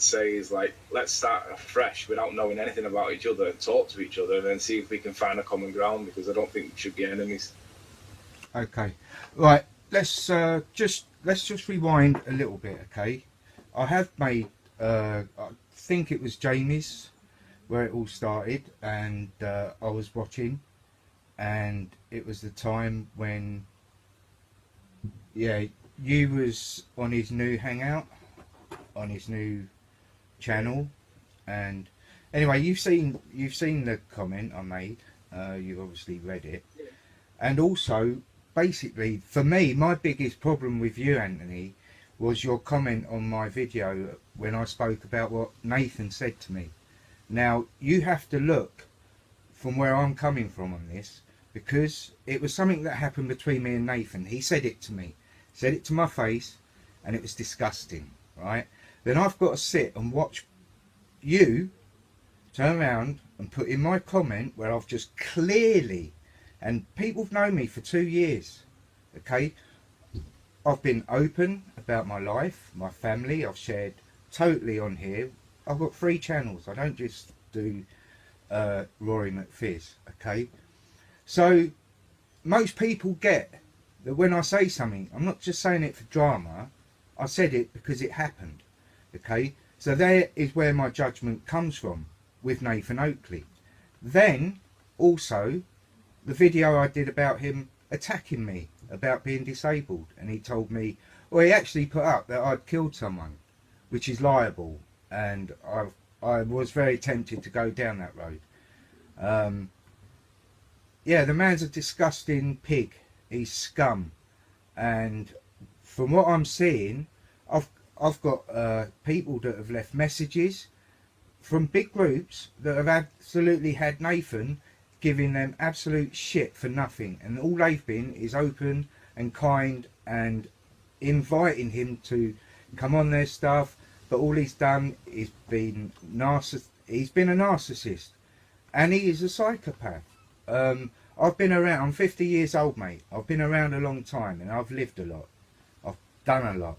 say is like, let's start afresh without knowing anything about each other and talk to each other and then see if we can find a common ground, because I don't think we should be enemies. Okay, right. Let's just rewind a little bit. Okay, I have made. I think it was Jamie's where it all started, and I was watching, and it was the time when, yeah, you was on his new hangout, on his new channel, and anyway, you've seen the comment I made. You've obviously read it, and also, basically, for me, my biggest problem with you, Anthony, was your comment on my video when I spoke about what Nathan said to me. Now, you have to look from where I'm coming from on this, because it was something that happened between me and Nathan. He said it to me, said it to my face, and it was disgusting, right? Then I've got to sit and watch you turn around and put in my comment where I've just clearly, and people have known me for 2 years, okay? I've been open about my life, my family. I've shared totally on here. I've got 3 channels. I don't just do Rory McFizz, okay? So most people get that when I say something, I'm not just saying it for drama. I said it because it happened, okay? So there is where my judgment comes from with Nathan Oakley. Then also the video I did about him attacking me about being disabled, and he told me, well, he actually put up that I'd killed someone, which is liable, and I was very tempted to go down that road. Yeah, the man's a disgusting pig. He's scum, and from what I'm seeing, I've got people that have left messages from big groups that have absolutely had Nathan giving them absolute shit for nothing, and all they've been is open and kind and inviting him to come on their stuff, but all he's done is been he's been a narcissist, and he is a psychopath. I've been around, I'm 50 years old, mate. I've been around a long time, and I've lived a lot. I've done a lot,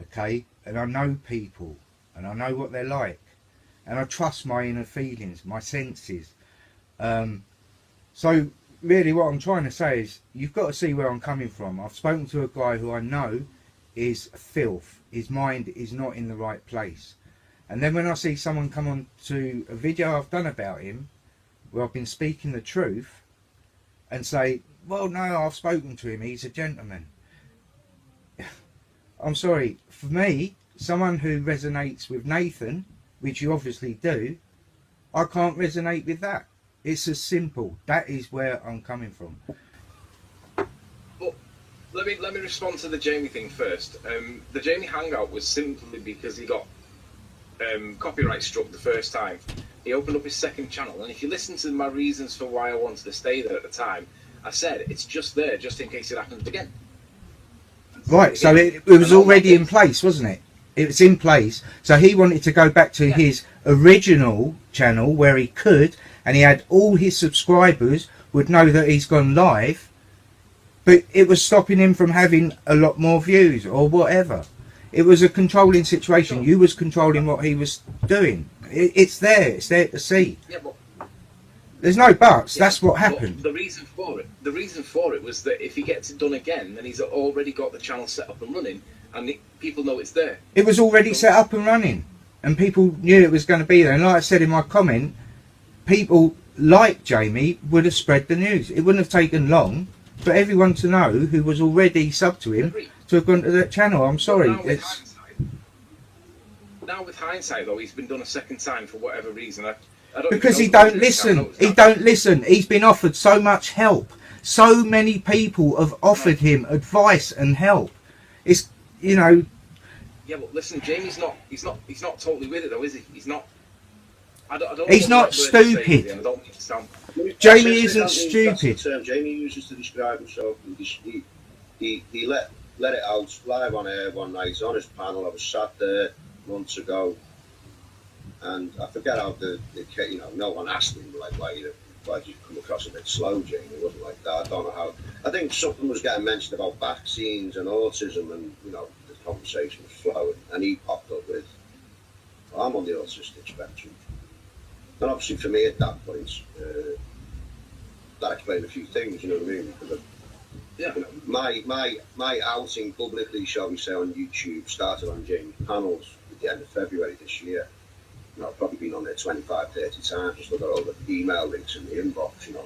okay? And I know people, and I know what they're like, and I trust my inner feelings, my senses. So really what I'm trying to say is, you've got to see where I'm coming from. I've spoken to a guy who I know is filth. His mind is not in the right place. And then when I see someone come on to a video I've done about him, where I've been speaking the truth, and say, well, no, I've spoken to him, he's a gentleman. I'm sorry, for me, someone who resonates with Nathan, which you obviously do, I can't resonate with that. It's as simple. That is where I'm coming from. Well, let me respond to the Jamie thing first. The Jamie hangout was simply because he got copyright struck the first time. He opened up his second channel, and if you listen to my reasons for why I wanted to stay there at the time, I said it's just there just in case it happens again. Right, so it was already in place, wasn't it? It was in place. So he wanted to go back to his original channel where he could, and he had all his subscribers would know that he's gone live, but it was stopping him from having a lot more views or whatever. It was a controlling situation. You was controlling what he was doing. It's there to see. Yeah, but there's no buts. That's what happened. The reason for it was that if he gets it done again, then he's already got the channel set up and running, and people know it's there. It was already set up and running, and people knew it was going to be there. And like I said in my comment, people like Jamie would have spread the news. It wouldn't have taken long for everyone to know who was already sub to him to have gone to that channel. I'm sorry. Now with hindsight, though, he's been done a second time for whatever reason. Because he don't listen. He don't listen. He's been offered so much help. So many people have offered him advice and help. It's, you know. Yeah, but listen, Jamie's not. He's not totally with it, though, is he? He's not. I don't he's not stupid. Jamie isn't stupid. That's the term Jamie uses to describe himself. He let it out live on air one night on his panel. I was sat there months ago, and I forget how the no one asked him like why you come across a bit slow, Jamie. It wasn't like that. I don't know how. I think something was getting mentioned about vaccines and autism, and the conversation was flowing, and he popped up with I'm on the autistic spectrum. And obviously for me at that point, that explained a few things, you know what I mean? Because Yeah. you know, my outing publicly, shall we say, on YouTube started on Jamie panels at the end of February this year. You know, I've probably been on there 25, 30 times, just look at all the email links in the inbox, you know.